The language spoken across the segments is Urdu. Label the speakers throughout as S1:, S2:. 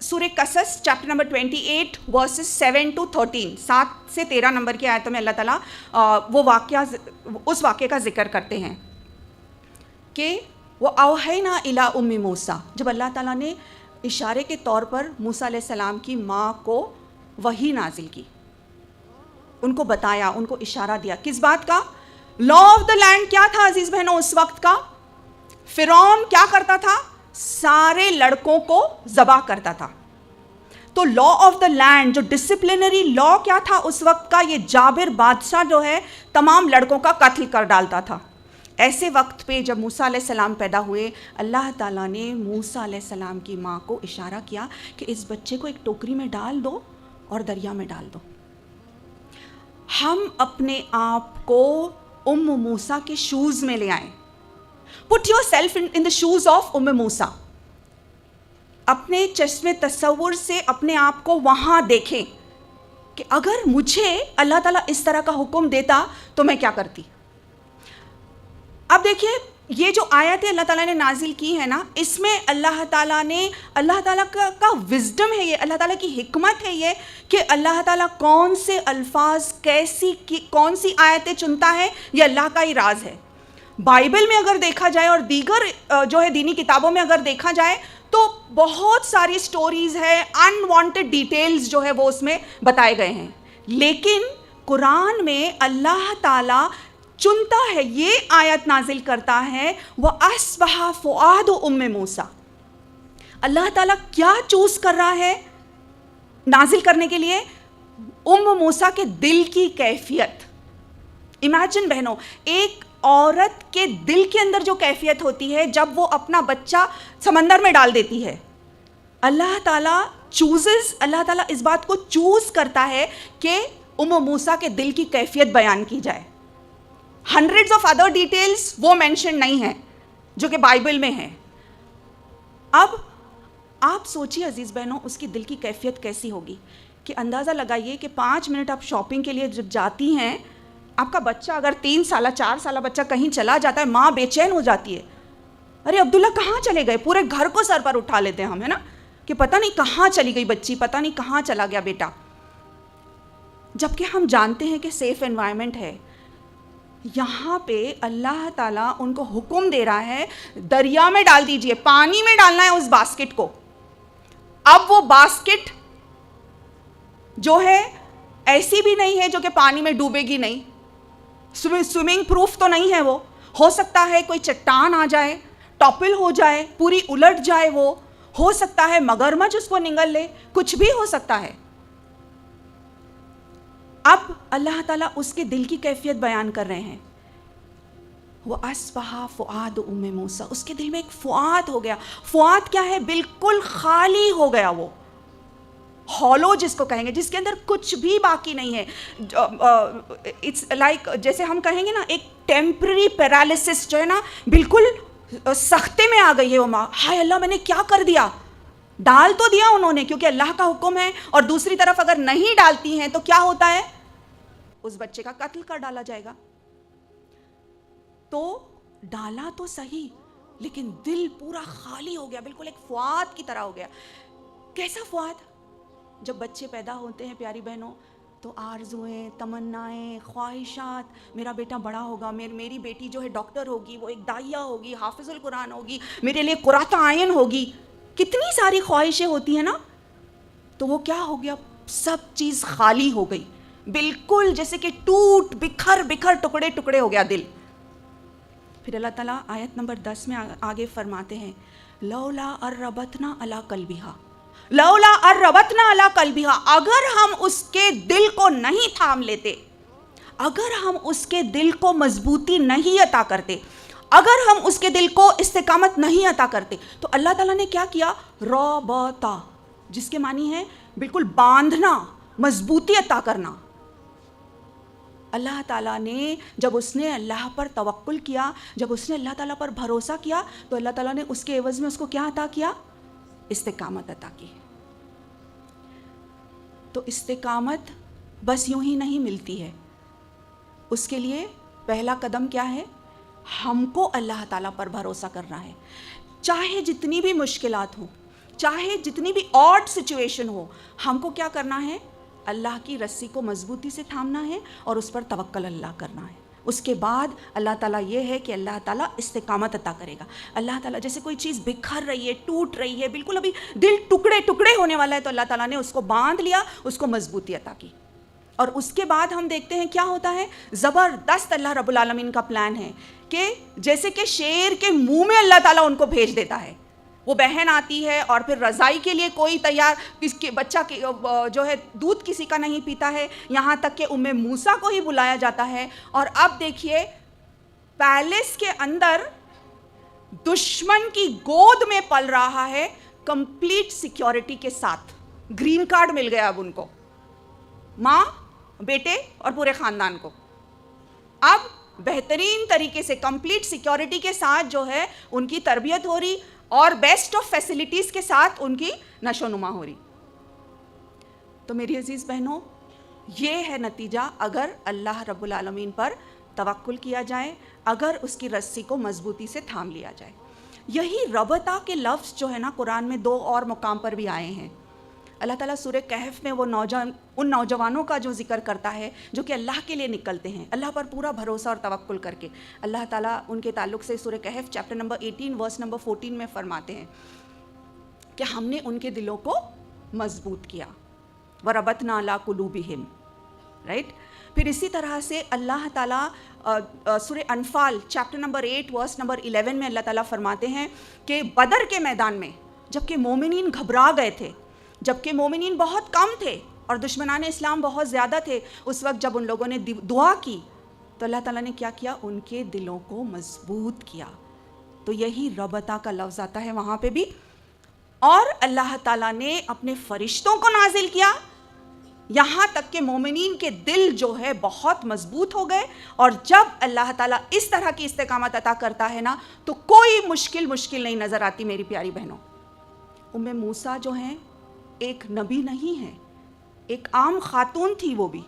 S1: سورہ قصص چیپٹر نمبر 28 ورسز 7 to 13، 7 سے 13 نمبر کی آیتوں میں اللہ تعالیٰ اس واقعے کا ذکر کرتے ہیں کہ وہ اوحینا الی ام موسیٰ، جب اللہ تعالیٰ نے اشارے کے طور پر موسیٰ علیہ السلام کی ماں کو وحی نازل کی، ان کو بتایا، ان کو اشارہ دیا، کس بات کا؟ لا آف دا لینڈ کیا تھا عزیز بہنوں اس وقت کا؟ فرعون کیا کرتا تھا؟ سارے لڑکوں کو ذبح کرتا تھا. تو لا آف دا لینڈ، جو ڈسپلنری لا کیا تھا اس وقت کا، یہ جابر بادشاہ جو ہے تمام لڑکوں کا قتل کر ڈالتا تھا. ایسے وقت پہ جب موسیٰ علیہ السلام پیدا ہوئے، اللہ تعالیٰ نے موسیٰ علیہ السلام کی ماں کو اشارہ کیا کہ اس بچے کو ایک ٹوکری میں ڈال دو اور دریا میں ڈال دو. ہم اپنے آپ کو ام موسیٰ کے شوز میں لے آئیں. Put yourself in the shoes of ام موسیٰ. اپنے چشم تصور سے اپنے آپ کو وہاں دیکھیں کہ اگر مجھے اللہ تعالیٰ اس طرح کا حکم دیتا تو میں کیا کرتی. اب دیکھیے یہ جو آیتیں اللہ تعالیٰ نے نازل کی ہے نا، اس میں اللہ تعالیٰ کا وزڈم ہے، یہ اللہ تعالیٰ کی حکمت ہے یہ کہ اللہ تعالیٰ کون سے الفاظ کون سی آیتیں چنتا ہے، یہ اللہ کا ہی راز ہے. بائبل میں اگر دیکھا جائے اور دیگر جو ہے دینی کتابوں میں اگر دیکھا جائے تو بہت ساری سٹوریز ہے، انوانٹیڈ ڈیٹیلز جو ہے وہ اس میں بتائے گئے ہیں، لیکن قرآن میں اللہ تعالیٰ چنتا ہے، یہ آیت نازل کرتا ہے وَأَصْبَحَ فُؤَادُ أُمِّ موسیٰ. اللہ تعالیٰ کیا چوز کر رہا ہے نازل کرنے کے لیے؟ ام موسیٰ کے دل کی کیفیت. امیجن بہنوں، ایک عورت کے دل کے اندر جو کیفیت ہوتی ہے جب وہ اپنا بچہ سمندر میں ڈال دیتی ہے، اللہ تعالیٰ اس بات کو چوز کرتا ہے کہ ام موسیٰ کے دل کی کیفیت بیان کی جائے. ہنڈریڈز آف ادر ڈیٹیلز وہ مینشن نہیں ہیں جو کہ بائبل میں ہیں. اب آپ سوچیے عزیز بہنوں اس کی دل کی کیفیت کیسی ہوگی کہ اندازہ لگائیے کہ 5 منٹ آپ شاپنگ کے لیے جب جاتی ہیں، آپ کا بچہ اگر 3 سالہ 4 سالہ بچہ کہیں چلا جاتا ہے، ماں بے چین ہو جاتی ہے، ارے عبداللہ کہاں چلے گئے، پورے گھر کو سر پر اٹھا لیتے ہیں ہم، ہے نا، کہ پتہ نہیں کہاں چلی گئی بچی، پتہ نہیں کہاں چلا گیا بیٹا. جبکہ ہم جانتے ہیں کہ سیف انوائرمنٹ ہے. یہاں پہ اللہ تعالیٰ ان کو حکم دے رہا ہے دریا میں ڈال دیجئے، پانی میں ڈالنا ہے اس باسکٹ کو. اب وہ باسکٹ جو ہے ایسی بھی نہیں ہے جو کہ پانی میں ڈوبے گی نہیں، سوئمنگ پروف تو نہیں ہے وہ. ہو سکتا ہے کوئی چٹان آ جائے، ٹاپل ہو جائے، پوری الٹ جائے، وہ ہو سکتا ہے مگرمچھ اس کو نگل لے، کچھ بھی ہو سکتا ہے. اب اللہ تعالیٰ اس کے دل کی کیفیت بیان کر رہے ہیں. وَأَصْبَحَ فُؤَادُ أُمِّ موسیٰ، اس کے دل میں ایک فؤاد ہو گیا. فؤاد کیا ہے؟ بالکل خالی ہو گیا، وہ ہالو جس کو کہیں گے، جس کے اندر کچھ بھی باقی نہیں ہے. اٹس لائک جیسے ہم کہیں گے نا ایک ٹیمپرری پیرالیسس جو ہے نا، بالکل سختے میں آ گئی ہے وہ ماں. ہائے اللہ میں نے کیا کر دیا. ڈال تو دیا انہوں نے کیونکہ اللہ کا حکم ہے، اور دوسری طرف اگر نہیں ڈالتی ہیں تو کیا ہوتا ہے؟ اس بچے کا قتل کر ڈالا جائے گا. تو ڈالا تو صحیح لیکن دل پورا خالی ہو گیا، بالکل ایک فؤاد کی طرح ہو گیا. کیسا فؤاد؟ جب بچے پیدا ہوتے ہیں پیاری بہنوں تو آرزویں، تمنائیں، خواہشات، میرا بیٹا بڑا ہوگا، میری بیٹی جو ہے ڈاکٹر ہوگی، وہ ایک داعیہ ہوگی، حافظ القرآن ہوگی، میرے لیے قرۃ عین ہوگی، کتنی ساری خواہشیں ہوتی ہیں نا. تو وہ کیا ہو گیا؟ سب چیز خالی ہو گئی، بالکل جیسے کہ ٹوٹ بکھر ٹکڑے ٹکڑے ہو گیا دل. پھر اللہ تعالیٰ آیت نمبر 10 میں آگے فرماتے ہیں لولا اربتنا علی قلبہا، لولا اربتنا علی قلبہا، اگر ہم اس کے دل کو نہیں تھام لیتے، اگر ہم اس کے دل کو مضبوطی نہیں عطا کرتے، اگر ہم اس کے دل کو استقامت نہیں عطا کرتے، تو اللہ تعالیٰ نے کیا کیا؟ ربطا، جس کے معنی ہے بالکل باندھنا، مضبوطی عطا کرنا. اللہ تعالیٰ نے جب اس نے اللہ پر توکل کیا، جب اس نے اللہ تعالیٰ پر بھروسہ کیا، تو اللہ تعالیٰ نے اس کے عوض میں اس کو کیا عطا کیا؟ استقامت عطا کی. تو استقامت بس یوں ہی نہیں ملتی ہے، اس کے لیے پہلا قدم کیا ہے؟ ہم کو اللہ تعالیٰ پر بھروسہ کرنا ہے. چاہے جتنی بھی مشکلات ہوں، چاہے جتنی بھی آڈ سچویشن ہو، ہم کو کیا کرنا ہے؟ اللہ کی رسی کو مضبوطی سے تھامنا ہے اور اس پر توکل اللہ کرنا ہے. اس کے بعد اللہ تعالیٰ یہ ہے کہ اللہ تعالیٰ استقامت عطا کرے گا. اللہ تعالیٰ جیسے کوئی چیز بکھر رہی ہے، ٹوٹ رہی ہے، بالکل ابھی دل ٹکڑے ٹکڑے ہونے والا ہے، تو اللہ تعالیٰ نے اس کو باندھ لیا، اس کو مضبوطی عطا کی. اور اس کے بعد ہم دیکھتے ہیں کیا ہوتا ہے. زبردست اللہ رب العالمین کا پلان ہے کہ جیسے کہ شیر کے منہ میں اللہ تعالیٰ ان کو بھیج دیتا ہے. وہ بہن آتی ہے اور پھر رضائی کے لیے کوئی تیار، کس کے بچہ جو ہے دودھ کسی کا نہیں پیتا ہے، یہاں تک کہ ام موسیٰ کو ہی بلایا جاتا ہے. اور اب دیکھیے پیلس کے اندر دشمن کی گود میں پل رہا ہے، کمپلیٹ سیکیورٹی کے ساتھ. گرین کارڈ مل گیا اب ان کو، ماں، بیٹے اور پورے خاندان کو. اب بہترین طریقے سے کمپلیٹ سیکیورٹی کے ساتھ جو ہے ان کی تربیت ہو رہی اور بیسٹ آف فیسلٹیز کے ساتھ ان کی نشو نما ہو رہی. تو میری عزیز بہنوں، یہ ہے نتیجہ اگر اللہ رب العالمین پر توکل کیا جائے، اگر اس کی رسی کو مضبوطی سے تھام لیا جائے. یہی ربطہ کے لفظ جو ہے نا قرآن میں 2 اور مقام پر بھی آئے ہیں. اللہ تعالیٰ سورہ کہف میں وہ ان نوجوانوں کا جو ذکر کرتا ہے جو کہ اللہ کے لیے نکلتے ہیں، اللہ پر پورا بھروسہ اور توکل کر کے. اللہ تعالیٰ ان کے تعلق سے سورہ کہف چیپٹر نمبر 18 ورس نمبر 14 میں فرماتے ہیں کہ ہم نے ان کے دلوں کو مضبوط کیا. وَرَبَطْنَا عَلَىٰ قُلُوبِهِمْ، رائٹ. پھر اسی طرح سے اللہ تعالیٰ سورہ انفال چیپٹر نمبر 8 ورس نمبر 11 میں اللہ تعالیٰ فرماتے ہیں کہ بدر کے میدان میں جب کہ مومنین گھبرا گئے تھے، جبکہ مومنین بہت کم تھے اور دشمنان اسلام بہت زیادہ تھے، اس وقت جب ان لوگوں نے دعا کی تو اللہ تعالیٰ نے کیا کیا؟ ان کے دلوں کو مضبوط کیا. تو یہی ربطہ کا لفظ آتا ہے وہاں پہ بھی. اور اللہ تعالیٰ نے اپنے فرشتوں کو نازل کیا، یہاں تک کہ مومنین کے دل جو ہے بہت مضبوط ہو گئے. اور جب اللہ تعالیٰ اس طرح کی استقامت عطا کرتا ہے نا تو کوئی مشکل نہیں نظر آتی. میری پیاری بہنوں، ام موسیٰ جو ہیں ایک نبی نہیں ہے، ایک عام خاتون تھی. وہ بھی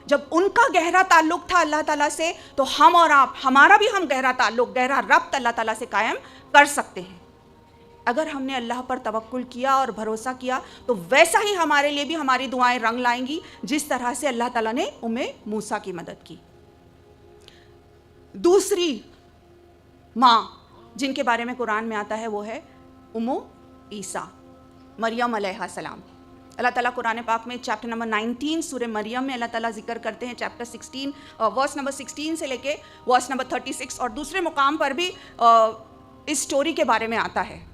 S1: جب ان کا گہرا تعلق تھا اللہ تعالیٰ سے، تو ہم اور آپ، ہمارا بھی ہم گہرا تعلق، گہرا ربط اللہ تعالیٰ سے قائم کر سکتے ہیں. اگر ہم نے اللہ پر توکل کیا اور بھروسہ کیا تو ویسا ہی ہمارے لیے بھی ہماری دعائیں رنگ لائیں گی جس طرح سے اللہ تعالیٰ نے ام موسیٰ کی مدد کی. دوسری ماں جن کے بارے میں قرآن میں آتا ہے وہ ہے ام عیسیٰ، مریم علیہ السلام. اللہ تعالیٰ قرآن پاک میں چیپٹر نمبر 19 سورہ مریم میں اللہ تعالیٰ ذکر کرتے ہیں. چیپٹر 16 ورس نمبر 16 سے لے کے ورس نمبر 36 اور دوسرے مقام پر بھی اس سٹوری کے بارے میں آتا ہے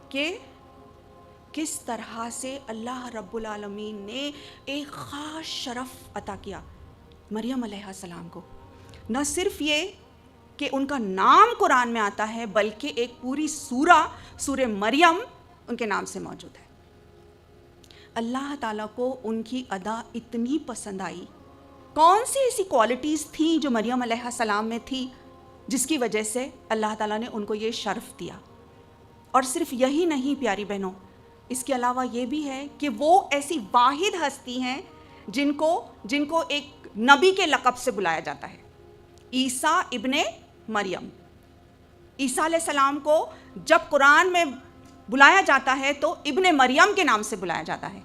S1: کہ کس طرح سے اللہ رب العالمین نے ایک خاص شرف عطا کیا مریم علیہ السلام کو. نہ صرف یہ کہ ان کا نام قرآن میں آتا ہے بلکہ ایک پوری سورہ مریم ان کے نام سے موجود ہے. اللہ تعالیٰ کو ان کی ادا اتنی پسند آئی. کون سی ایسی کوالٹیز تھیں جو مریم علیہ السلام میں تھی جس کی وجہ سے اللہ تعالیٰ نے ان کو یہ شرف دیا. اور صرف یہی نہیں پیاری بہنوں، اس کے علاوہ یہ بھی ہے کہ وہ ایسی واحد ہستی ہیں جن کو ایک نبی کے لقب سے بلایا جاتا ہے، عیسیٰ ابن مریم. عیسیٰ علیہ السلام کو جب قرآن میں بلایا جاتا ہے تو ابن مریم کے نام سے بلایا جاتا ہے،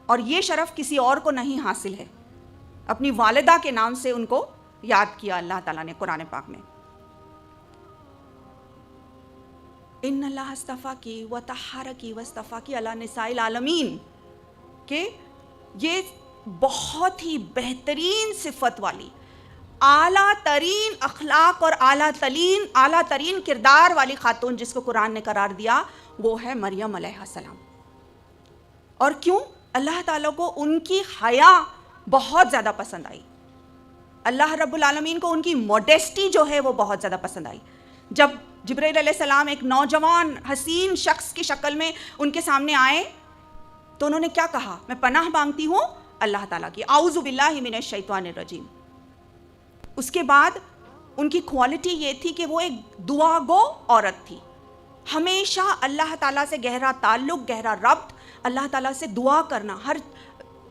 S1: اور یہ شرف کسی اور کو نہیں حاصل ہے. اپنی والدہ کے نام سے ان کو یاد کیا اللہ تعالیٰ نے قرآن پاک میں. ان اللہ استفا کی و طہر کی و استفا کی علی نساء العالمین، کہ یہ بہت ہی بہترین صفت والی، اعلیٰ ترین اخلاق اور اعلیٰ ترین کردار والی خاتون جس کو قرآن نے قرار دیا وہ ہے مریم علیہ السلام. اور کیوں؟ اللہ تعالیٰ کو ان کی حیا بہت زیادہ پسند آئی. اللہ رب العالمین کو ان کی موڈیسٹی جو ہے وہ بہت زیادہ پسند آئی. جب جبرائیل علیہ السلام ایک نوجوان حسین شخص کی شکل میں ان کے سامنے آئے تو انہوں نے کیا کہا؟ میں پناہ مانگتی ہوں اللہ تعالیٰ کی، اعوذ باللہ من الشیطان الرجیم. اس کے بعد ان کی کوالٹی یہ تھی کہ وہ ایک دعا گو عورت تھی. ہمیشہ اللہ تعالیٰ سے گہرا تعلق، گہرا ربط، اللہ تعالیٰ سے دعا کرنا. ہر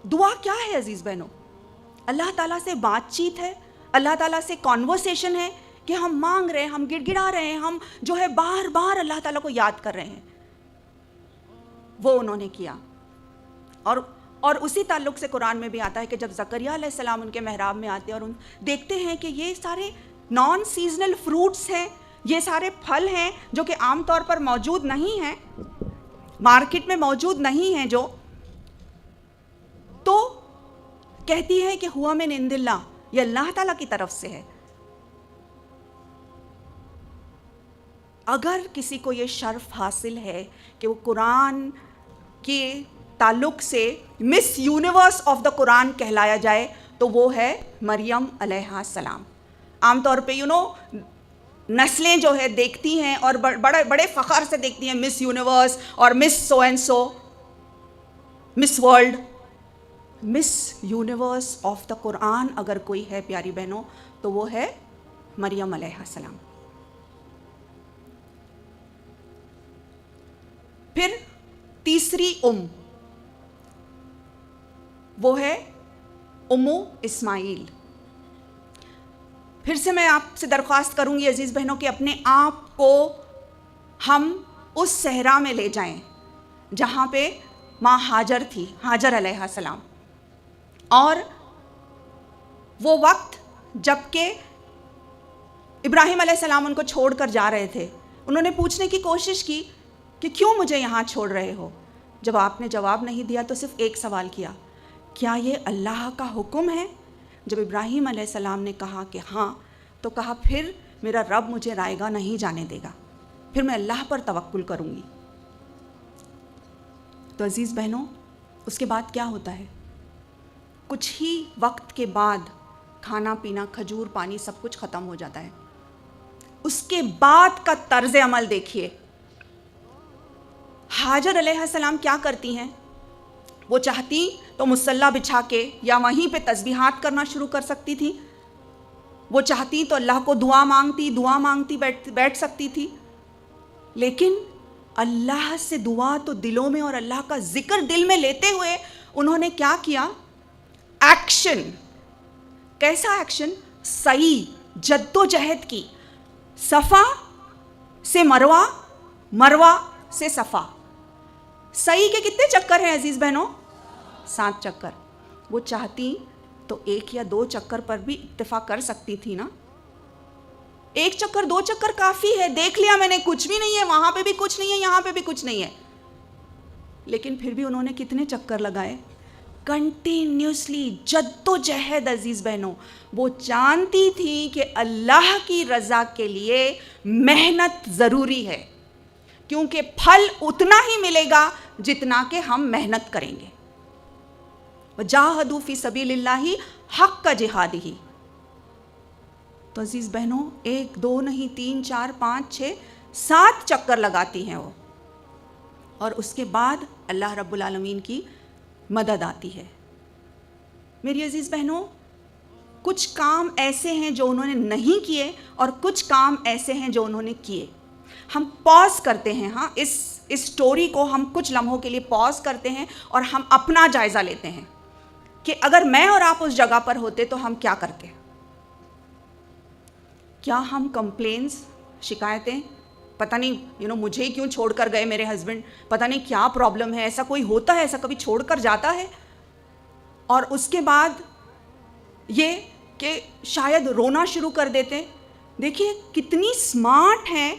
S1: دعا کیا ہے عزیز بہنوں؟ اللہ تعالیٰ سے بات چیت ہے، اللہ تعالیٰ سے کانورسیشن ہے کہ ہم مانگ رہے ہیں، ہم گڑ گڑا رہے ہیں، ہم جو ہے بار بار اللہ تعالیٰ کو یاد کر رہے ہیں. وہ انہوں نے کیا. اور اسی تعلق سے قرآن میں بھی آتا ہے کہ جب زکریا علیہ السلام ان کے محراب میں آتے ہیں اور دیکھتے ہیں کہ یہ سارے نان سیزنل فروٹس ہیں, یہ سارے پھل ہیں جو کہ عام طور پر موجود نہیں ہیں, مارکیٹ میں موجود نہیں ہیں, جو تو کہتی ہے کہ ہوا من عند اللہ, یہ اللہ تعالیٰ کی طرف سے ہے. اگر کسی کو یہ شرف حاصل ہے کہ وہ قرآن کے تعلق سے مس یونیورس آف دا قرآن کہلایا جائے تو وہ ہے مریم علیہ السلام. عام طور پہ نسلیں جو ہے دیکھتی ہیں اور بڑے بڑے فخر سے دیکھتی ہیں مس یونیورس اور miss so and so, Miss World. Miss Universe of the Quran اگر کوئی ہے پیاری بہنوں تو وہ ہے مریم علیہ السلام. پھر تیسری وہ ہے اسماعیل. پھر سے میں آپ سے درخواست کروں گی عزیز بہنوں کہ اپنے آپ کو ہم اس صحرا میں لے جائیں جہاں پہ ماں ہاجر تھی, ہاجر علیہ السلام. اور وہ وقت جب کہ ابراہیم علیہ السلام ان کو چھوڑ کر جا رہے تھے, انہوں نے پوچھنے کی کوشش کی کہ کیوں مجھے یہاں چھوڑ رہے ہو. جب آپ نے جواب نہیں دیا تو صرف ایک سوال کیا, کیا یہ اللہ کا حکم ہے؟ جب ابراہیم علیہ السلام نے کہا کہ ہاں, تو کہا پھر میرا رب مجھے رائے گا نہیں جانے دے گا, پھر میں اللہ پر توکل کروں گی. تو عزیز بہنوں اس کے بعد کیا ہوتا ہے؟ کچھ ہی وقت کے بعد کھانا پینا, کھجور, پانی سب کچھ ختم ہو جاتا ہے. اس کے بعد کا طرز عمل دیکھیے. ہاجر علیہ السلام کیا کرتی ہیں؟ وہ چاہتی تو مصلی بچھا کے یا وہیں پہ تسبیحات کرنا شروع کر سکتی تھی. وہ چاہتی تو اللہ کو دعا مانگتی بیٹھ سکتی تھی. لیکن اللہ سے دعا تو دلوں میں اور اللہ کا ذکر دل میں لیتے ہوئے انہوں نے کیا کیا؟ ایکشن. کیسا ایکشن؟ سعی, جد و جہد کی. صفا سے مروہ, مروہ سے صفا. سعی کے کتنے چکر ہیں عزیز بہنوں؟ 7 چکر. وہ چاہتی تو 1 یا 2 چکر پر بھی اکتفا کر سکتی تھی نا. 1 چکر 2 چکر کافی ہے, دیکھ لیا میں نے, کچھ بھی نہیں ہے, وہاں پہ بھی کچھ نہیں ہے, یہاں پہ بھی کچھ نہیں ہے. لیکن پھر بھی انہوں نے کتنے چکر لگائے؟ کنٹینیوسلی جد و جہد. عزیز بہنوں وہ جانتی تھی کہ اللہ کی رضا کے لیے محنت ضروری ہے, کیونکہ پھل اتنا ہی ملے گا جتنا کہ ہم محنت کریں گے. وجاہدوا فی سبیل اللہ حق جہادہ. تو عزیز بہنوں 1 2 نہیں 3 4 5 6 7 چکر لگاتی ہیں وہ, اور اس کے بعد اللہ رب العالمین کی مدد آتی ہے. میری عزیز بہنوں کچھ کام ایسے ہیں جو انہوں نے نہیں کیے اور کچھ کام ایسے ہیں جو انہوں نے کیے. ہم پاز کرتے ہیں, ہاں اس سٹوری کو ہم کچھ لمحوں کے لیے پاز کرتے ہیں اور ہم اپنا جائزہ لیتے ہیں کہ اگر میں اور آپ اس جگہ پر ہوتے تو ہم کیا کرتے. کیا ہم کمپلینس, شکایتیں, پتہ نہیں مجھے کیوں چھوڑ کر گئے میرے ہسبینڈ, پتہ نہیں کیا پرابلم ہے, ایسا کوئی ہوتا ہے, ایسا کبھی چھوڑ کر جاتا ہے. اور اس کے بعد یہ کہ شاید رونا شروع کر دیتے. دیکھیے کتنی سمارٹ ہیں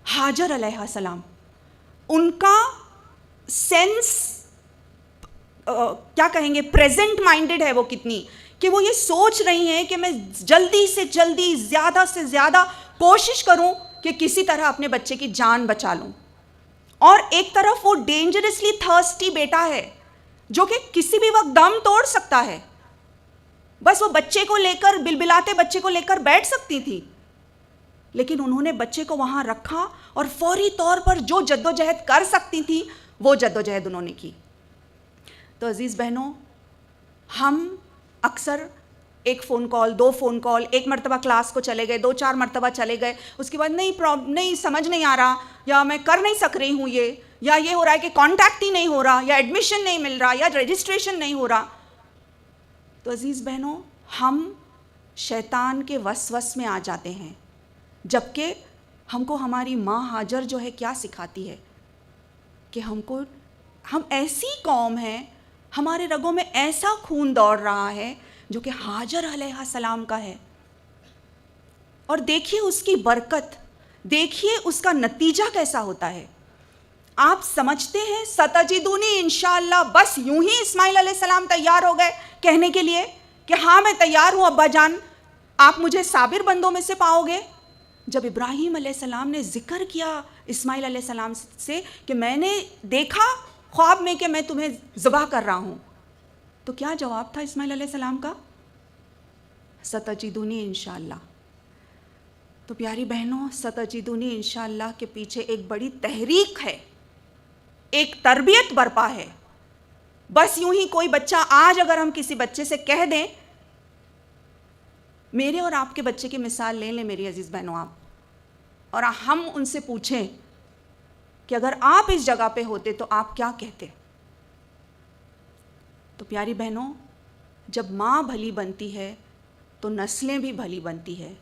S1: ہاجر علیہ السلام. ان کا سینس کیا کہیں گے, پریزنٹ مائنڈڈ ہے وہ کتنی, کہ وہ یہ سوچ رہی ہیں کہ میں جلدی سے جلدی زیادہ سے زیادہ کوشش کروں کہ کسی طرح اپنے بچے کی جان بچا لوں. اور ایک طرف وہ ڈینجرسلی تھرسٹی بیٹا ہے جو کہ کسی بھی وقت دم توڑ سکتا ہے. بس وہ بچے کو لے کر, بلبلاتے بچے کو لے کر بیٹھ سکتی تھی, لیکن انہوں نے بچے کو وہاں رکھا اور فوری طور پر جو جد و جہد کر سکتی تھی وہ جد و جہد انہوں نے کی. تو عزیز بہنوں ہم اکثر 1 فون کال 2 فون کال, 1 مرتبہ کلاس کو چلے گئے, 2 4 مرتبہ چلے گئے, اس کے بعد نہیں سمجھ نہیں آ رہا, یا میں کر نہیں سک رہی ہوں یا یہ ہو رہا ہے کہ کانٹیکٹ ہی نہیں ہو رہا, یا ایڈمیشن نہیں مل رہا, یا رجسٹریشن نہیں ہو رہا. تو عزیز بہنوں ہم شیطان کے وسوس میں آ جاتے ہیں, جبکہ ہم کو ہماری ماں ہاجر جو ہے کیا سکھاتی ہے کہ ہم کو ہم ایسی قوم ہیں, ہمارے رگوں میں ایسا خون دوڑ رہا ہے جو کہ ہاجر علیہ السلام کا ہے. اور دیکھیے اس کی برکت, دیکھیے اس کا نتیجہ کیسا ہوتا ہے. آپ سمجھتے ہیں ستجدونی انشاءاللہ, بس یوں ہی اسماعیل علیہ السلام تیار ہو گئے کہنے کے لیے کہ ہاں میں تیار ہوں ابا جان, آپ مجھے صابر بندوں میں سے پاؤ گے؟ جب ابراہیم علیہ السلام نے ذکر کیا اسماعیل علیہ السلام سے کہ میں نے دیکھا خواب میں کہ میں تمہیں ذبح کر رہا ہوں, تو کیا جواب تھا اسماعیل علیہ السلام کا؟ ستجدونی انشاءاللہ. تو پیاری بہنوں, ستجدونی انشاءاللہ کے پیچھے ایک بڑی تحریک ہے, ایک تربیت برپا ہے. بس یوں ہی کوئی بچہ, آج اگر ہم کسی بچے سے کہہ دیں, میرے اور آپ کے بچے کی مثال لے لیں میری عزیز بہنوں آپ, اور ہم ان سے پوچھیں کہ اگر آپ اس جگہ پہ ہوتے تو آپ کیا کہتے؟ تو پیاری بہنوں, جب ماں بھلی بنتی ہے تو نسلیں بھی بھلی بنتی ہے,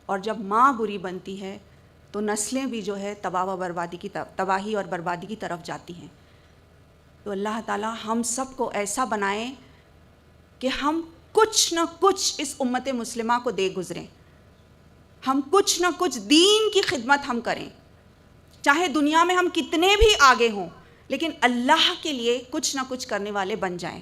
S1: اور جب ماں بری بنتی ہے تو نسلیں بھی جو ہے تباہی اور بربادی کی طرف جاتی ہیں. تو اللہ تعالیٰ ہم سب کو ایسا بنائیں کہ ہم کچھ نہ کچھ اس امت مسلمہ کو دے گزریں, ہم کچھ نہ کچھ دین کی خدمت ہم کریں, چاہے دنیا میں ہم کتنے بھی آگے ہوں, لیکن اللہ کے لیے کچھ نہ کچھ کرنے والے بن جائیں.